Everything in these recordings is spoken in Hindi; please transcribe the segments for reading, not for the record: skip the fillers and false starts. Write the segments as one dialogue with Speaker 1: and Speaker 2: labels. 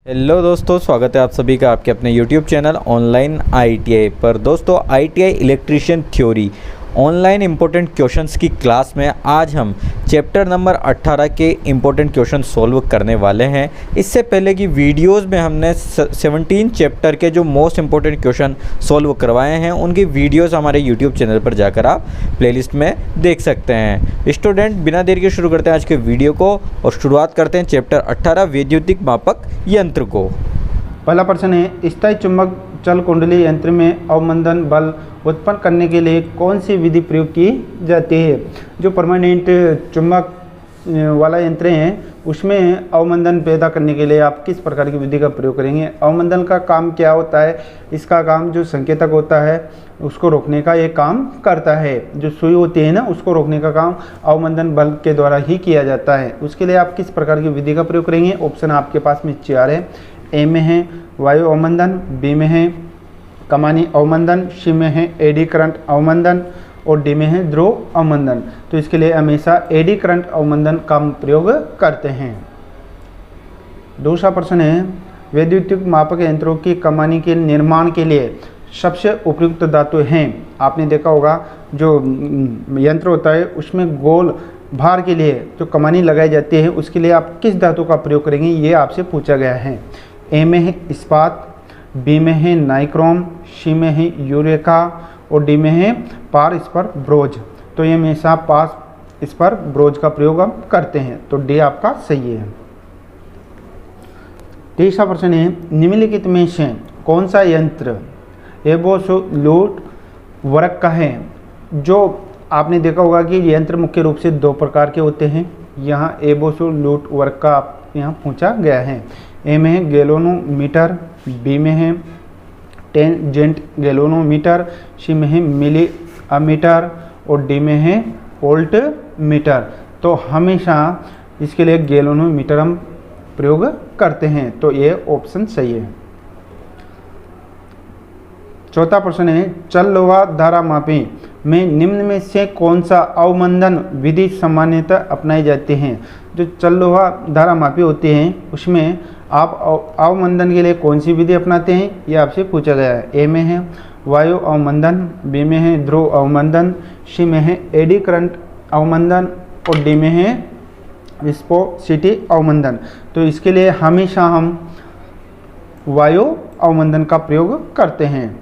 Speaker 1: हेलो दोस्तों, स्वागत है आप सभी का आपके अपने YouTube चैनल ऑनलाइन ITI पर। दोस्तों, ITI electrician theory online important questions की क्लास में आज हम चैप्टर नंबर 18 के इम्पोर्टेंट क्वेश्चन सॉल्व करने वाले हैं। इससे पहले की वीडियोस में हमने 17 चैप्टर के जो मोस्ट इम्पोर्टेंट क्वेश्चन सॉल्व करवाए हैं, उनकी वीडियोस हमारे YouTube चैनल पर जाकर आप प्लेलिस्ट में देख सकते हैं। स्टूडेंट, बिना देर के शुरू करते हैं आज के वीडियो को और शुरुआत करते हैं चैप्टर 18 वैद्युतिक मापक यंत्र को।
Speaker 2: पहला प्रश्न है, स्थायी चुंबक चल कुंडली यंत्र में अवमंदन बल उत्पन्न करने के लिए कौन सी विधि प्रयोग की जाती है। जो परमानेंट चुंबक वाला यंत्र है उसमें अवमंदन पैदा करने के लिए आप किस प्रकार की विधि का प्रयोग करेंगे। अवमंदन का काम क्या होता है? इसका काम जो संकेतक होता है उसको रोकने का ये काम करता है। जो सुई होती है ना, उसको रोकने का काम अवमंदन बल के द्वारा ही किया जाता है। उसके लिए आप किस प्रकार की विधि का प्रयोग करेंगे। ऑप्शन आपके पास में 4 है। ए में है वायु अवमंदन, बी में है कमानी अवमंदन, सी में है एडी करंट अवमंदन और डी में है ध्रुव अवमंदन। तो इसके लिए हमेशा एडी करंट अवमंदन का प्रयोग करते हैं। दूसरा प्रश्न है, वैद्युतिक मापक यंत्रों की कमानी के निर्माण के लिए सबसे उपयुक्त धातु हैं। आपने देखा होगा जो यंत्र होता है उसमें गोल भार के लिए जो कमानी लगाई जाती है उसके लिए आप किस धातु का प्रयोग करेंगे, ये आपसे पूछा गया है। ए में है इस्पात, बी में है नाइक्रोम, सी में है यूरेका और डी में है पार स्पर ब्रोज। तो ये हमेशा पास स्पर ब्रोज का प्रयोग हम करते हैं, तो डी आपका सही है। तीसरा प्रश्न है, निम्नलिखित में से कौन सा यंत्र एबोसोल्यूट वर्ग का है। जो आपने देखा होगा कि यंत्र मुख्य रूप से 2 प्रकार के होते हैं। यहाँ एबोसोल्यूट वर्ग का यहाँ पूछा गया है। ए में है गैल्वेनोमीटर, बी में है टेंजेंट गैल्वेनोमीटर, सी में है मिली अमीटर और डी में है वोल्ट मीटर। तो हमेशा इसके लिए गैल्वेनोमीटर हम प्रयोग करते हैं, तो ये ऑप्शन सही है। चौथा प्रश्न है, चल लोहा धारा मापी में निम्न में से कौन सा अवमंदन विधि सामान्यतः अपनाई जाती है। जो चल लोहा धारा मापी होती हैं उसमें आप अवमंदन के लिए कौन सी विधि अपनाते हैं, ये आपसे पूछा गया है। ए में है वायु अवमंदन, बी में है ध्रुव अवमंदन, सी में है एडी करंट अवमंदन और डी में है विस्कोसिटी अवमंदन। तो इसके लिए हमेशा हम वायु अवमंदन का प्रयोग करते हैं।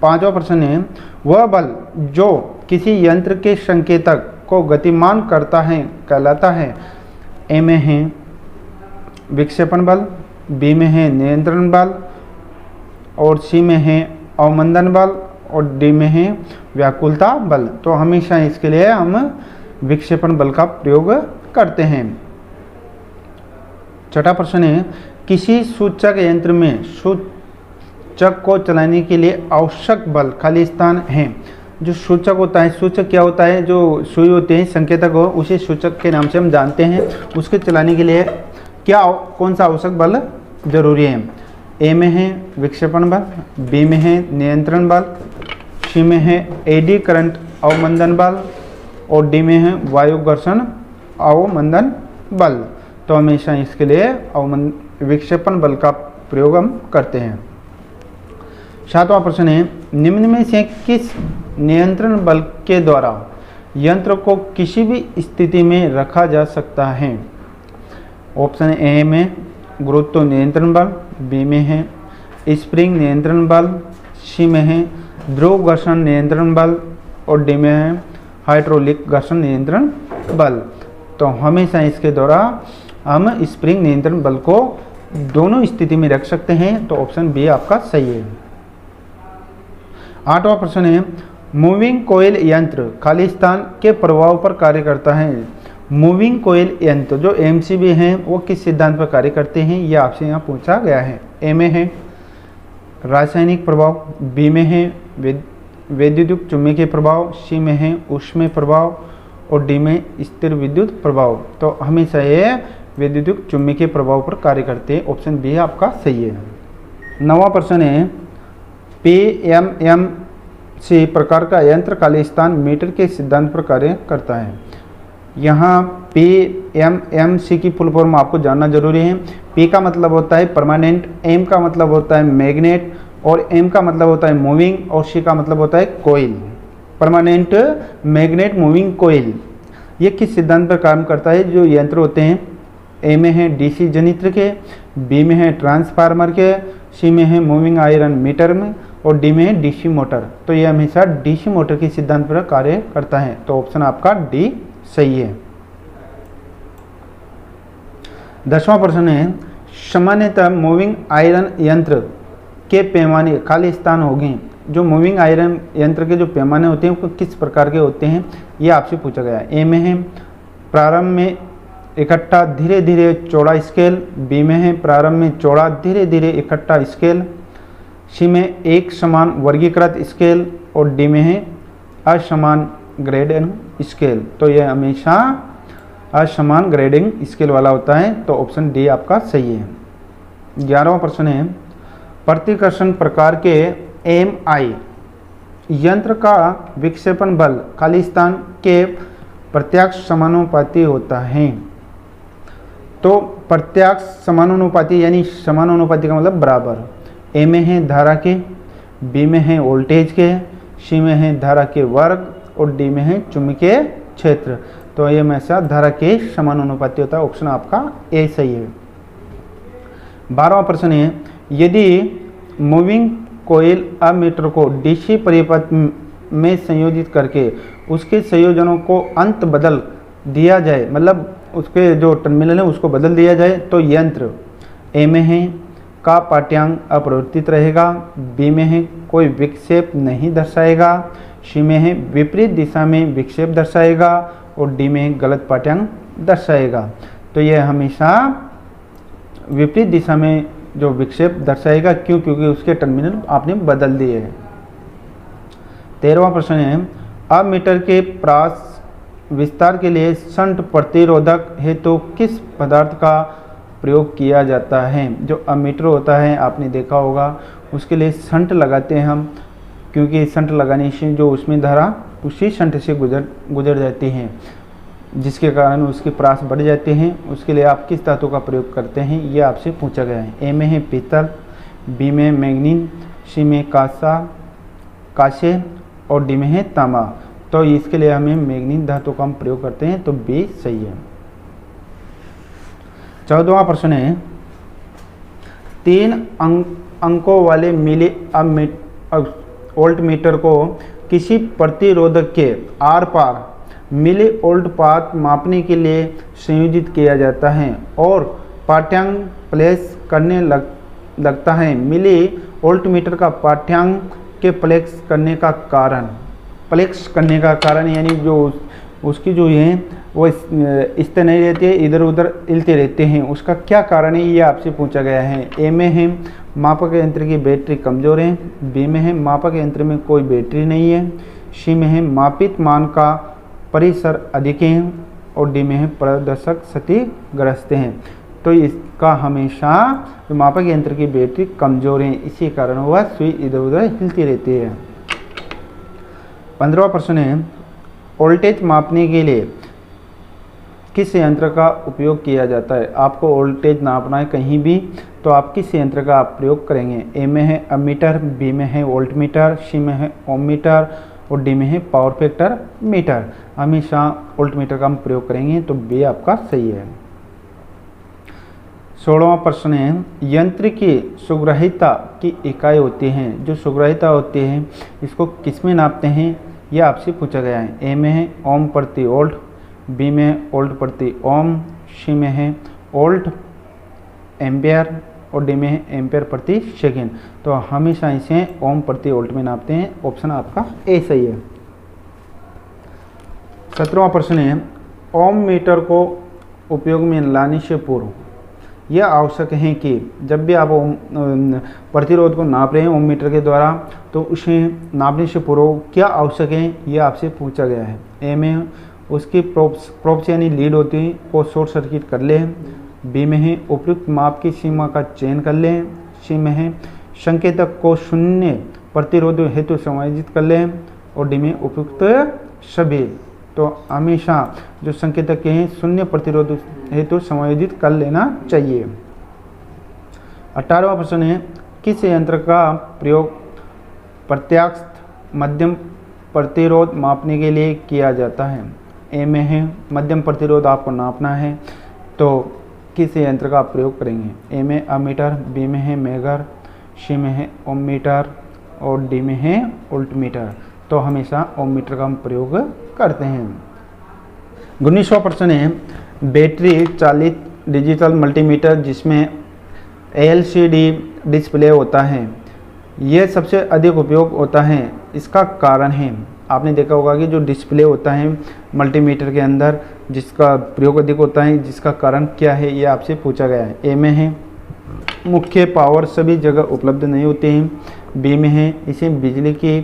Speaker 2: पांचवा प्रश्न है, वह बल जो किसी यंत्र के संकेतक को गतिमान करता है कहलाता है। ए में है विक्षेपण बल, बी में है नियंत्रण बल और सी में है अवमंदन बल और डी में है व्याकुलता बल। तो हमेशा इसके लिए हम विक्षेपण बल का प्रयोग करते हैं। छठा प्रश्न है, किसी सूचक यंत्र में सूचक को चलाने के लिए आवश्यक बल खाली स्थान है। जो सूचक होता है, सूचक क्या होता है, जो सुई होते हैं संकेतक हो, उसे सूचक के नाम से हम जानते हैं। उसके चलाने के लिए कौन सा आवश्यक बल जरूरी है। ए में है विक्षेपण बल, बी में है नियंत्रण बल, सी में है एडी करंट अवमंदन बल और डी में है वायु घर्षण अवमंदन बल। तो हमेशा इसके लिए विक्षेपण बल का प्रयोग हम करते हैं। सातवां प्रश्न है, निम्न में से किस नियंत्रण बल के द्वारा यंत्र को किसी भी स्थिति में रखा जा सकता है। ऑप्शन ए में गुरुत्व नियंत्रण बल, बी में है स्प्रिंग नियंत्रण बल, सी में है ध्रुव घर्षण नियंत्रण बल और डी में है हाइड्रोलिक घर्षण नियंत्रण बल। तो हमेशा इसके द्वारा हम स्प्रिंग नियंत्रण बल को दोनों स्थिति में रख सकते हैं, तो ऑप्शन बी आपका सही है। आठवां प्रश्न है, मूविंग कोयल यंत्र खाली स्थान के प्रभाव पर कार्य करता है। मूविंग कोयल यंत्र जो एमसीबी हैं वो किस सिद्धांत पर कार्य करते हैं, ये आपसे यहाँ पूछा गया है। ए में है रासायनिक प्रभाव, बी में है वैद्युतिक चुंबकीय प्रभाव, सी में है ऊष्मीय प्रभाव और डी में स्थिर विद्युत प्रभाव। तो हमेशा ये वैद्युतिक चुंबकीय प्रभाव पर कार्य करते हैं, ऑप्शन बी आपका सही है। नवा प्रश्न है, PMMC प्रकार का यंत्र खाली स्थान मीटर के सिद्धांत पर कार्य करता है। यहाँ PMMC की फुल फॉर्म आपको जानना जरूरी है। पी का मतलब होता है परमानेंट, एम का मतलब होता है मैग्नेट, और एम का मतलब होता है मूविंग, और सी का मतलब होता है coil. Permanent magnet moving coil ये किस सिद्धांत पर काम करता है? जो यंत्र होते हैं, ए में है डीसी जनित्र के, बी में है ट्रांसफार्मर के, सी में है मूविंग आयरन मीटर में, और डी में है डीसी मोटर। तो ये हमेशा डीसी मोटर के सिद्धांत पर कार्य करता है। तो ऑप्शन आपका डी सही है। 10वां प्रश्न है, सामान्यतः मूविंग आयरन यंत्र के पैमाने खाली स्थान होंगे। जो मूविंग आयरन यंत्र के जो पैमाने होते हैं वो किस प्रकार के होते हैं, ये आपसे पूछा गया है। ए में है प्रारंभ में इकट्ठा धीरे धीरे चौड़ा स्केल, बी में है प्रारंभ में चौड़ा धीरे धीरे इकट्ठा स्केल, सी में एक समान वर्गीकृत स्केल, और डी में है असमान ग्रेडिंग स्केल। तो यह हमेशा असमान ग्रेडिंग स्केल वाला होता है। तो ऑप्शन डी आपका सही है। 11वां प्रश्न है, प्रतिकर्षण प्रकार के एमआई यंत्र का विक्षेपण बल खाली स्थान के प्रत्यक्ष समानुपाती होता है। तो प्रत्यक्ष समानुपाती यानी समानुपाती का मतलब बराबर। ए में है धारा के, बी में है वोल्टेज के, सी में है धारा के वर्ग, और डी में है चुंबकीय क्षेत्र। तो ये हमेशा धारा के समानुपाती होता है। ऑप्शन आपका ए सही है। 12वां प्रश्न है, यदि मूविंग कोयल अमीटर को डीसी परिपथ में संयोजित करके उसके संयोजनों को अंत बदल दिया जाए, मतलब उसके जो टर्मिनल है उसको बदल दिया जाए, तो यंत्र ए में है का पाठ्यांक अपरिवर्तित रहेगा, बी में है कोई विक्षेप नहीं दर्शाएगा, सी में है विपरीत दिशा में विक्षेप दर्शाएगा, और डी में है गलत पाठ्यांक दर्शाएगा। तो यह हमेशा विपरीत दिशा में जो विक्षेप दर्शाएगा। क्यों? क्योंकि उसके टर्मिनल आपने बदल दिए हैं। 13वां प्रश्न है, अमीटर के प्रास विस्तार के लिए शंट प्रतिरोधक हेतु किस पदार्थ का प्रयोग किया जाता है? जो अमीटर होता है आपने देखा होगा, उसके लिए शंट लगाते हैं हम, क्योंकि शंट लगाने से जो उसमें धारा उसी शंट से गुजर जाती हैं, जिसके कारण उसके प्रास बढ़ जाते हैं। उसके लिए आप किस धातु का प्रयोग करते हैं, ये आपसे पूछा गया है। ए में है पीतल, बी में मैग्नीन, सी में कांसे, और डी में है तांबा। तो इसके लिए हमें मैग्नीन धातु का हम प्रयोग करते हैं। तो बी सही है। 14वां प्रश्न है, 3 अंकों वाले मिली वोल्ट मीटर को किसी प्रतिरोधक के आर पार मिली वोल्ट पाथ मापने के लिए संयोजित किया जाता है और पाठ्यांक प्लेस करने लगता है। मिली वोल्ट मीटर का पाठ्यांक के प्लेक्स करने का कारण यानी जो उसकी जो है वो इस तरह नहीं रहती है, इधर उधर हिलते रहते हैं। उसका क्या कारण है, ये आपसे पूछा गया है। ए में है मापक यंत्र की बैटरी कमज़ोर है, बी में है मापक यंत्र में कोई बैटरी नहीं है, सी में है मापित मान का परिसर अधिक है, और डी में है प्रदर्शक क्षतिग्रस्त हैं। तो इसका हमेशा मापक यंत्र की बैटरी कमज़ोर है, इसी कारण वह सुई इधर उधर हिलती रहती है। 15वां प्रश्न है, वोल्टेज मापने के लिए किस यंत्र का उपयोग किया जाता है? आपको वोल्टेज नापना है कहीं भी, तो आप किस यंत्र का आप प्रयोग करेंगे? ए में है अमीटर, बी में है वोल्टमीटर, सी में है ओम मीटर, और डी में है पावर फैक्टर मीटर। हमेशा वोल्टमीटर का हम प्रयोग करेंगे। तो बी आपका सही है। 16वां प्रश्न है, यंत्र की सुग्राह्यता की इकाई होती हैं। जो सुग्राह्यता होती है इसको किस में नापते हैं, यह आपसे पूछा गया है। ए में है ओम प्रति वोल्ट, बी में है वोल्ट प्रति ओम, सी में है वोल्ट एम्पियर, और डी में है एम्पियर प्रति सेकेंड। तो हमेशा इसे ओम प्रति वोल्ट में नापते हैं। ऑप्शन आपका ए सही है। 17वां प्रश्न है, ओम मीटर को उपयोग में लाने से पूर्व यह आवश्यक है कि जब भी आप प्रतिरोध को नाप रहे हैं ओम मीटर के द्वारा, तो उसे नापने से पूर्व क्या आवश्यक है, यह आपसे पूछा गया है। ए में उसकी प्रोप्स यानी लीड होती है को शॉर्ट सर्किट कर लें, बी में है उपयुक्त माप की सीमा का चयन कर लें, सी में है संकेतक को शून्य प्रतिरोध हेतु समायोजित कर लें, और डी में उपयुक्त सभी। तो हमेशा जो संकेतक के हैं शून्य प्रतिरोध हेतु समायोजित कर लेना चाहिए। 18वां प्रश्न है, किस यंत्र का प्रयोग प्रत्यास्थ मध्यम प्रतिरोध मापने के लिए किया जाता है? ए में है मध्यम प्रतिरोध आपको नापना है तो किस यंत्र का आप प्रयोग करेंगे? ए में अमीटर, बी में है मेगर, सी में है ओम मीटर और डी में है वोल्टमीटर। तो हमेशा ओम मीटर का हम प्रयोग करते हैं। 19वां प्रश्न है, बैटरी चालित डिजिटल मल्टीमीटर जिसमें एलसीडी डिस्प्ले होता है, यह सबसे अधिक उपयोग होता है, इसका कारण है? आपने देखा होगा कि जो डिस्प्ले होता है मल्टीमीटर के अंदर जिसका प्रयोग अधिक होता है, जिसका कारण क्या है ये आपसे पूछा गया है। ए में है मुख्य पावर सभी जगह उपलब्ध नहीं होते हैं, बी में है इसे बिजली की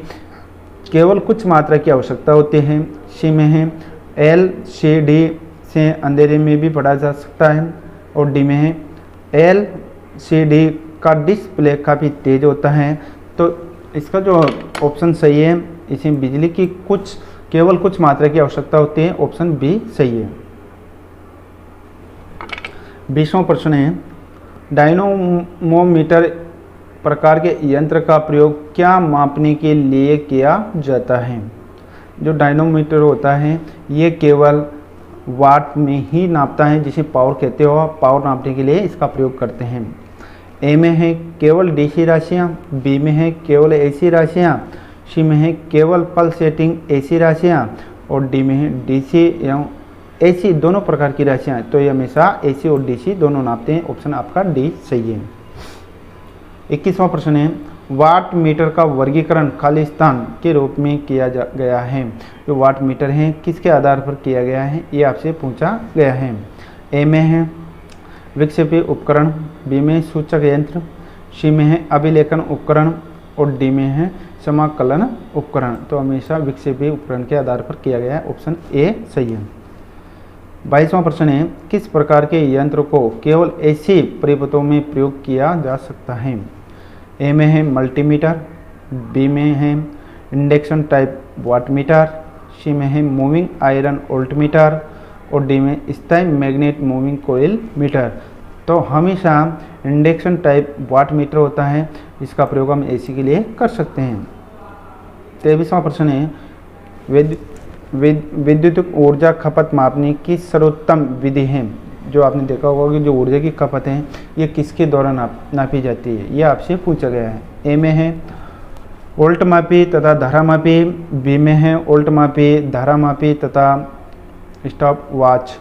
Speaker 2: केवल कुछ मात्रा की आवश्यकता होती है, सी में है एलसीडी से अंधेरे में भी पढ़ा जा सकता है और डी में है एलसीडी का डिस्प्ले काफ़ी तेज होता है। तो इसका जो ऑप्शन सही है, इसमें बिजली की केवल कुछ मात्रा की आवश्यकता होती है, ऑप्शन बी सही है। 20वां प्रश्न है, डायनोमोमीटर प्रकार के यंत्र का प्रयोग क्या मापने के लिए किया जाता है? जो डायनोमीटर होता है ये केवल वाट में ही नापता है, जिसे पावर कहते हो, पावर नापने के लिए इसका प्रयोग करते हैं। ए में है केवल डीसी राशियाँ, बी में है केवल एसी राशियाँ, सी में है केवल पल्सेटिंग एसी राशियाँ और डी में है डीसी एवं एसी दोनों प्रकार की राशियाँ। तो ये हमेशा एसी और डीसी दोनों नापते हैं, ऑप्शन आपका डी सही है। 21वां प्रश्न है, वाट मीटर का वर्गीकरण खाली स्थान के रूप में किया गया है। जो वाट मीटर है किसके आधार पर किया गया है ये आपसे पूछा गया है। ए में है विक्षेपी उपकरण, बी में सूचक यंत्र, सी में है अभिलेखन उपकरण और डी में है समाकलन उपकरण। तो हमेशा विक्षेपी उपकरण के आधार पर किया गया है, ऑप्शन ए सही है। 22वां प्रश्न है, किस प्रकार के यंत्र को केवल ऐसी परिपथों में प्रयोग किया जा सकता है? ए में है मल्टीमीटर, बी में है इंडक्शन टाइप वाटमीटर, सी में है मूविंग आयरन वोल्टमीटर और डी में स्थायी मैग्नेट मूविंग कोयल मीटर। तो हमेशा इंडक्शन टाइप वाट मीटर होता है, इसका प्रयोग हम एसी के लिए कर सकते हैं। 23वां प्रश्न है, विद्युत ऊर्जा खपत मापने की सर्वोत्तम विधि है। जो आपने देखा होगा कि जो ऊर्जा की खपत है ये किसके द्वारा नापी जाती है, ये आपसे पूछा गया है। ए में है वोल्ट मापी तथा धारा मापी, बी में है वोल्ट मापी, धारा मापी तथा स्टॉप वॉच,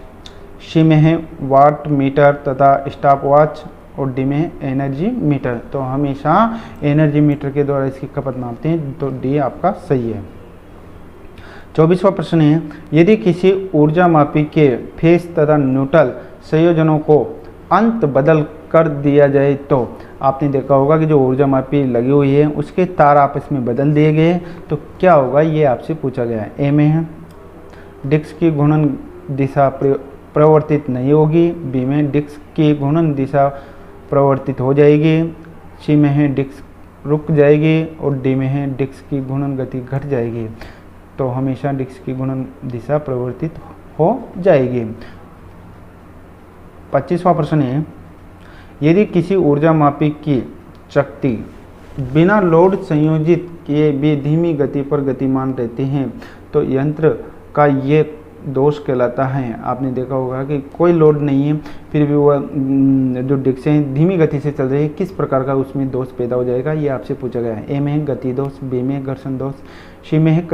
Speaker 2: सी में है वाट मीटर तथा स्टॉप वॉच और डी में है एनर्जी मीटर। तो हमेशा एनर्जी मीटर के द्वारा इसकी खपत मापते हैं, तो डी आपका सही है। 24वां प्रश्न है, यदि किसी ऊर्जा मापी के फेस तथा न्यूट्रल संयोजनों को अंत बदल कर दिया जाए तो आपने देखा होगा कि जो ऊर्जा मापी लगी हुई है उसके तार आपस में बदल दिए गए तो क्या होगा, ये आपसे पूछा गया है। ए में है डिस्क की घूर्णन दिशा प्रवर्तित नहीं होगी, बी में डिस्क की घूर्णन दिशा प्रवर्तित हो जाएगी, सी में है डिस्क रुक जाएगी और डी में है डिस्क की घूर्णन गति घट जाएगी। तो हमेशा डिस्क की घूर्णन दिशा परिवर्तित हो जाएगी। 25वां प्रश्न है, यदि किसी ऊर्जा मापी की शक्ति बिना लोड संयोजित किए भी धीमी गति पर गतिमान रहती है तो यंत्र का ये दोष कहलाता है। आपने देखा होगा कि कोई लोड नहीं है फिर भी वह जो डिस्क है धीमी गति से चल रही है, किस प्रकार का उसमें दोष पैदा हो जाएगा, ये आपसे पूछा गया है। ए में है गति दोष, बी में है घर्षण दोष, सी में है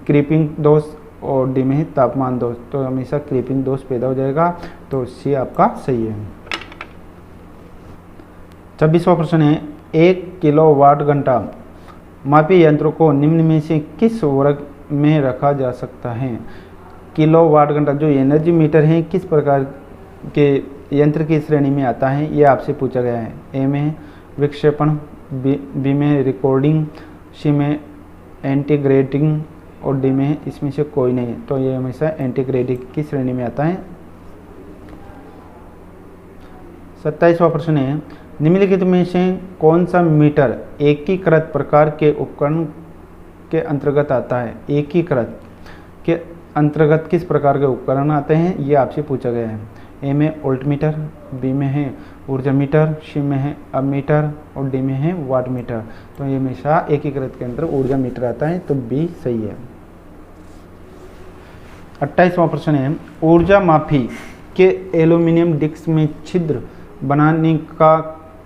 Speaker 2: क्रीपिंग दोष और डी में है तापमान दोष। तो हमेशा क्रीपिंग दोष पैदा हो जाएगा, तो सी आपका सही है। 26वां प्रश्न है, 1 किलोवाट घंटा मापी यंत्रों को निम्न में से किस वर्ग में रखा जा सकता है? किलोवाट घंटा जो एनर्जी मीटर है किस प्रकार के यंत्र की श्रेणी में आता है, ये आपसे पूछा गया है। ए में विक्षेपण, बी में रिकॉर्डिंग, सी में इंटीग्रेटिंग और डी में इसमें से कोई नहीं। तो ये हमेशा इंटीग्रेटिंग की श्रेणी में आता है। 27वां प्रश्न है, निम्नलिखित में से कौन सा मीटर एकीकृत प्रकार के उपकरण के अंतर्गत आता है? एकीकृत के अंतर्गत किस प्रकार के उपकरण आते हैं, ये आपसे पूछा गया है। ए में वोल्टमीटर, बी में है ऊर्जा मीटर, सी में है अमीटर और डी में है वाट मीटर। तो ये हमेशा एकीकृत के अंदर ऊर्जा मीटर आता है, तो बी सही है। 28वां प्रश्न है, ऊर्जा मापी के एल्यूमिनियम डिस्क में छिद्र बनाने का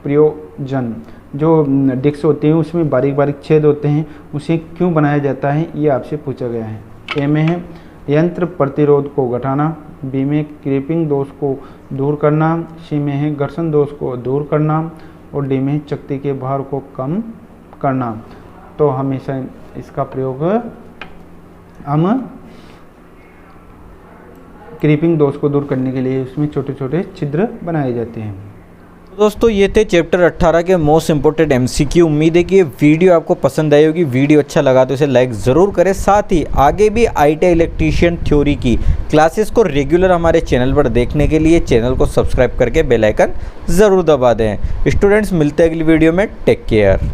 Speaker 2: प्रयोजन, जो डिस्क होती है उसमें बारीक बारीक छेद होते हैं, उसे क्यों बनाया जाता है, ये आपसे पूछा गया है। ए में है यंत्र प्रतिरोध को घटाना, बी में क्रीपिंग दोष को दूर करना, सी में है घर्षण दोष को दूर करना और डी में चकती के भार को कम करना। तो हमेशा इसका प्रयोग हम क्रीपिंग दोष को दूर करने के लिए उसमें छोटे छोटे छिद्र बनाए जाते हैं।
Speaker 1: दोस्तों ये थे चैप्टर 18 के मोस्ट इंपोर्टेंट एमसीक्यू। उम्मीद है कि ये वीडियो आपको पसंद आई होगी। वीडियो अच्छा लगा तो इसे लाइक ज़रूर करें। साथ ही आगे भी आईटीआई इलेक्ट्रीशियन थ्योरी की क्लासेस को रेगुलर हमारे चैनल पर देखने के लिए चैनल को सब्सक्राइब करके बेल आइकन ज़रूर दबा दें। स्टूडेंट्स मिलते हैं अगली वीडियो में। Take care.